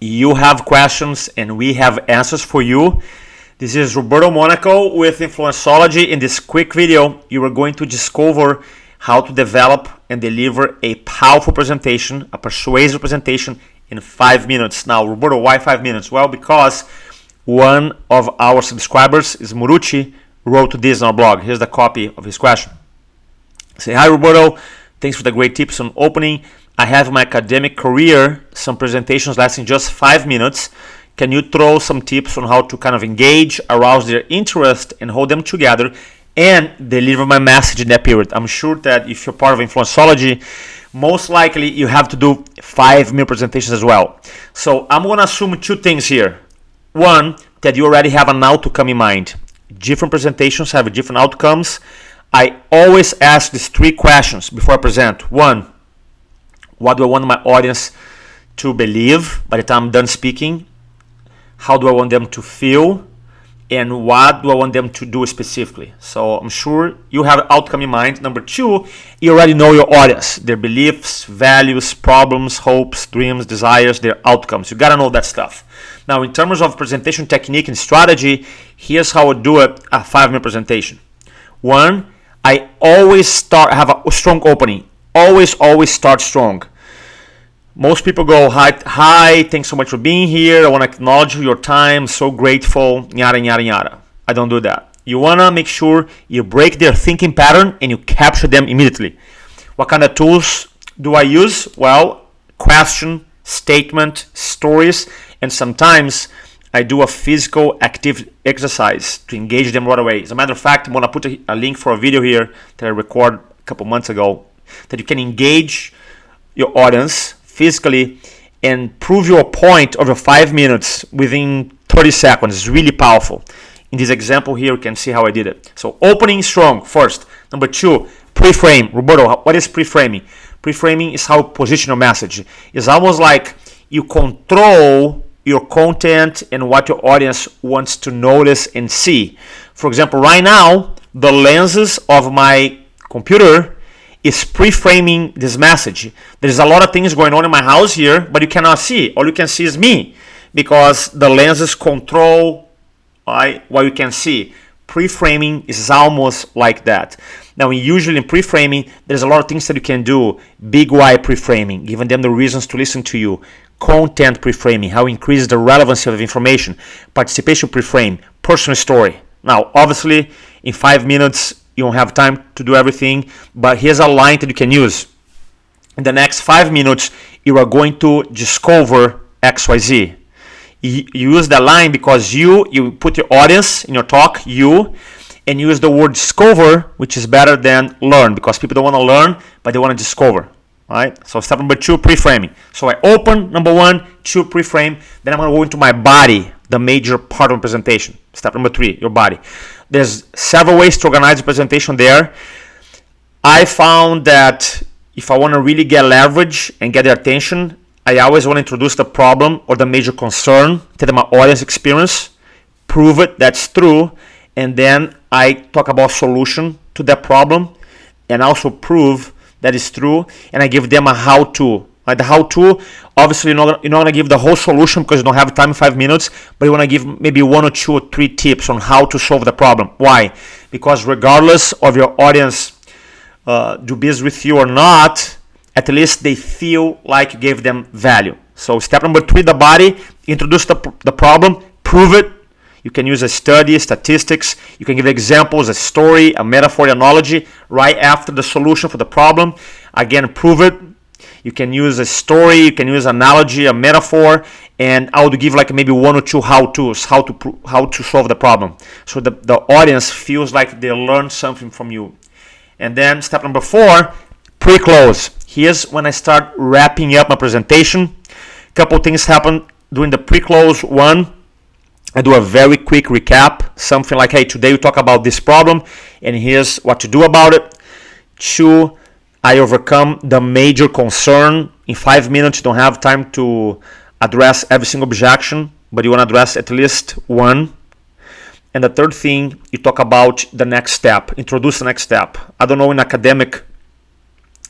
You have questions and we have answers for you. This is Roberto Monaco with InfluenceOlogy. In this quick video, you are going to discover how to develop and deliver a powerful presentation, a persuasive presentation in 5 minutes. Now, Roberto, why 5 minutes? Well, because one of our subscribers, is Muruchi, wrote this on our blog. Here's the copy of his question. Say, hi Roberto, thanks for the great tips on opening. I have in my academic career some presentations lasting just 5 minutes. Can you throw some tips on how to kind of engage, arouse their interest, and hold them together and deliver my message in that period? I'm sure that if you're part of InfluenceOlogy, most likely you have to do 5-minute presentations as well. So I'm going to assume two things here. One, that you already have an outcome in mind. Different presentations have different outcomes. I always ask these 3 questions before I present. One, what do I want my audience to believe by the time I'm done speaking? How do I want them to feel? And what do I want them to do specifically? So I'm sure you have an outcome in mind. Number 2, you already know your audience, their beliefs, values, problems, hopes, dreams, desires, their outcomes. You gotta know that stuff. Now, in terms of presentation technique and strategy, here's how I do it, a 5-minute presentation. One, I always have a strong opening. Always start strong. Most people go, hi, thanks so much for being here. I want to acknowledge your time. So grateful, yada, yada, yada. I don't do that. You want to make sure you break their thinking pattern and you capture them immediately. What kind of tools do I use? Well, question, statement, stories, and sometimes I do a physical active exercise to engage them right away. As a matter of fact, I'm going to put a link for a video here that I recorded a couple months ago that you can engage your audience physically and prove your point over 5 minutes within 30 seconds. It's really powerful. In this example here, you can see how I did it. So opening strong first. Number 2, pre-frame. Roberto, what is pre-framing? Pre-framing is how you position your message. It's almost like you control your content and what your audience wants to notice and see. For example, right now, the lenses of my computer is pre-framing this message. There's a lot of things going on in my house here, but you cannot see. All you can see is me because the lenses control what you can see. Pre-framing is almost like that. Now, usually in pre-framing, there's a lot of things that you can do. Big why pre-framing, giving them the reasons to listen to you. Content pre-framing, how increase the relevancy of information. Participation pre-frame, personal story. Now, obviously, in 5 minutes, you don't have time to do everything, but here's a line that you can use. In the next 5 minutes, you are going to discover XYZ. You use that line because you put your audience in your talk, and use the word discover, which is better than learn, because people don't want to learn, but they want to discover. Right? So step number 2, pre-framing. So I open, number 1, 2, pre-frame. Then I'm going to go into my body, the major part of the presentation. Step number 3, your body. There's several ways to organize the presentation there. I found that if I want to really get leverage and get their attention, I always want to introduce the problem or the major concern, tell my audience experience, prove it, that's true, and then I talk about solution to that problem and also prove that is true, and I give them a how-to. Like the how-to, obviously you're not going to give the whole solution because you don't have time in 5 minutes, but you want to give maybe 1 or 2 or 3 tips on how to solve the problem. Why? Because regardless of your audience do business with you or not, at least they feel like you gave them value. So step number 3, the body, introduce the problem, prove it. You can use a study, statistics. You can give examples, a story, a metaphor, an analogy right after the solution for the problem. Again, prove it. You can use a story, you can use an analogy, a metaphor, and I would give like maybe 1 or 2 how-tos, how to solve the problem. So the audience feels like they learned something from you. And then step number 4, pre-close. Here's when I start wrapping up my presentation. A couple things happen during the pre-close. 1, I do a very quick recap, something like, hey, today we talk about this problem, and here's what to do about it. 2, I overcome the major concern. In 5 minutes, you don't have time to address every single objection, but you want to address at least one. And the third thing, you talk about the next step, introduce the next step. I don't know, in academic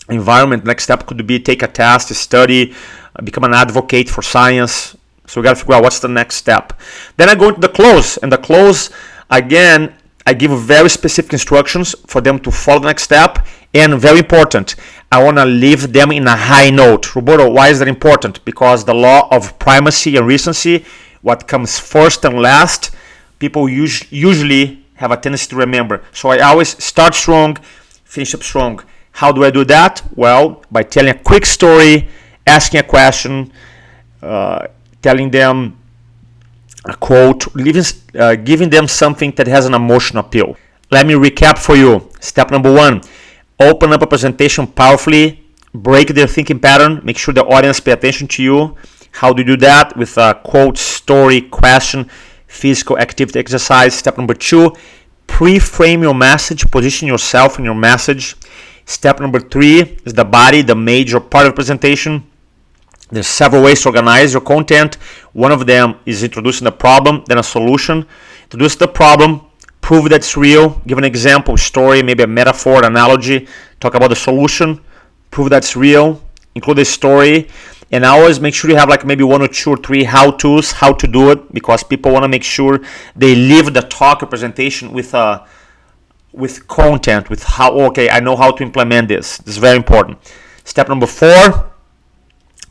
environment, next step could be take a test, study, become an advocate for science, So we got to figure out what's the next step. Then I go into the close, and the close, again, I give very specific instructions for them to follow the next step. And very important, I want to leave them in a high note. Roberto, why is that important? Because the law of primacy and recency, what comes first and last, people usually have a tendency to remember. So I always start strong, finish up strong. How do I do that? Well, by telling a quick story, asking a question, telling them a quote, giving them something that has an emotional appeal. Let me recap for you. Step number 1, open up a presentation powerfully, break their thinking pattern, make sure the audience pay attention to you. How do you do that? With a quote, story, question, physical activity exercise. Step number 2, pre-frame your message, position yourself in your message. Step number 3 is the body, the major part of the presentation. There's several ways to organize your content. One of them is introducing the problem, then a solution. Introduce the problem, prove that it's real, give an example, story, maybe a metaphor, an analogy, talk about the solution, prove that's real, include a story, and always make sure you have like maybe 1 or 2 or 3 how-tos, how to do it, because people want to make sure they leave the talk or presentation with content, with how, okay, I know how to implement this. This is very important. Step number 4,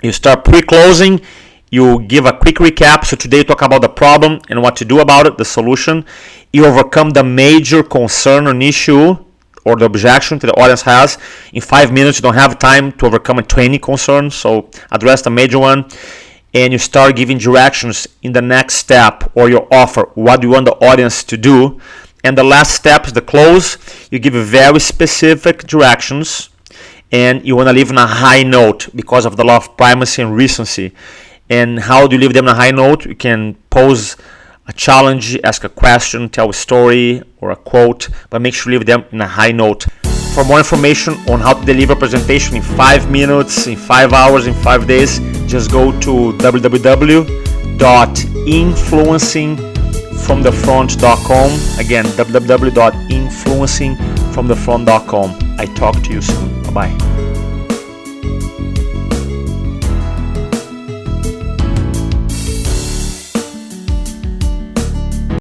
you start pre-closing, you give a quick recap. So today you talk about the problem and what to do about it, the solution. You overcome the major concern or issue or the objection that the audience has. In 5 minutes, you don't have time to overcome a 20 concern, so address the major one. And you start giving directions in the next step or your offer. What do you want the audience to do? And the last step is the close. You give very specific directions, and you want to leave on a high note because of the law of primacy and recency. And how do you leave them on a high note? You can pose a challenge, ask a question, tell a story or a quote, but make sure you leave them in a high note. For more information on how to deliver a presentation in 5 minutes, in 5 hours, in 5 days, just go to www.influencingfromthefront.com. Again, www.influencingfromthefront.com. I talk to you soon. Bye-bye.